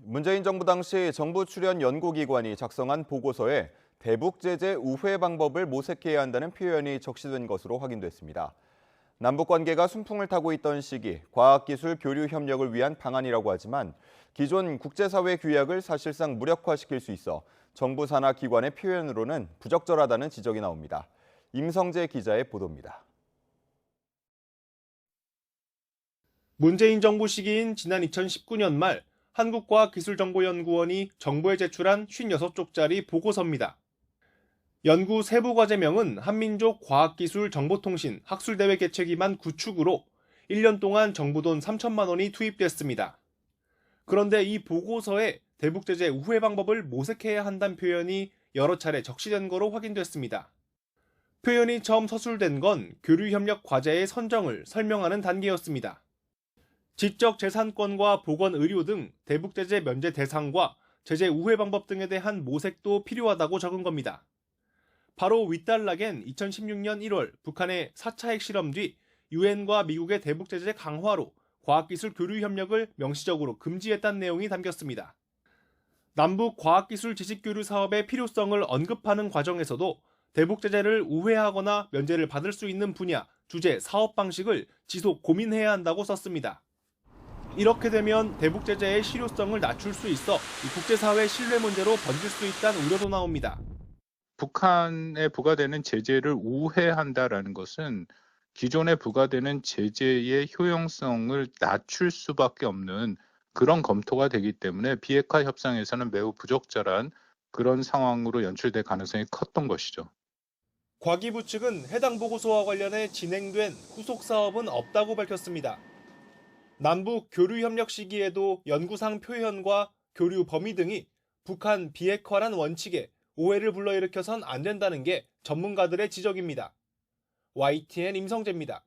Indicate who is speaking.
Speaker 1: 문재인 정부 당시 정부 출연 연구기관이 작성한 보고서에 대북 제재 우회 방법을 모색해야 한다는 표현이 적시된 것으로 확인됐습니다. 남북 관계가 순풍을 타고 있던 시기, 과학기술 교류 협력을 위한 방안이라고 하지만 기존 국제사회 규약을 사실상 무력화시킬 수 있어 정부 산하 기관의 표현으로는 부적절하다는 지적이 나옵니다. 임성재 기자의 보도입니다.
Speaker 2: 문재인 정부 시기인 지난 2019년 말 한국과학기술정보연구원이 정부에 제출한 56쪽짜리 보고서입니다. 연구 세부 과제명은 한민족 과학기술 정보통신 학술대회 개최 기만 구축으로 1년 동안 정부 돈 3천만 원이 투입됐습니다. 그런데 이 보고서에 대북제재 우회 방법을 모색해야 한다는 표현이 여러 차례 적시된 거로 확인됐습니다. 표현이 처음 서술된 건 교류협력 과제의 선정을 설명하는 단계였습니다. 지적재산권과 보건의료 등 대북제재 면제 대상과 제재 우회 방법 등에 대한 모색도 필요하다고 적은 겁니다. 바로 윗단락엔 2016년 1월 북한의 4차 핵실험 뒤 유엔과 미국의 대북제재 강화로 과학기술 교류 협력을 명시적으로 금지했다는 내용이 담겼습니다. 남북 과학기술 지식교류 사업의 필요성을 언급하는 과정에서도 대북제재를 우회하거나 면제를 받을 수 있는 분야, 주제, 사업 방식을 지속 고민해야 한다고 썼습니다. 이렇게 되면 대북제재의 실효성을 낮출 수 있어 국제사회 신뢰 문제로 번질 수 있다는 우려도 나옵니다.
Speaker 3: 북한에 부과되는 제재를 우회한다라는 것은 기존에 부과되는 제재의 효용성을 낮출 수밖에 없는 그런 검토가 되기 때문에 비핵화 협상에서는 매우 부적절한 그런 상황으로 연출될 가능성이 컸던 것이죠.
Speaker 2: 과기부 측은 해당 보고서와 관련해 진행된 후속 사업은 없다고 밝혔습니다. 남북 교류 협력 시기에도 연구상 표현과 교류 범위 등이 북한 비핵화란 원칙에 오해를 불러일으켜선 안 된다는 게 전문가들의 지적입니다. YTN 임성재입니다.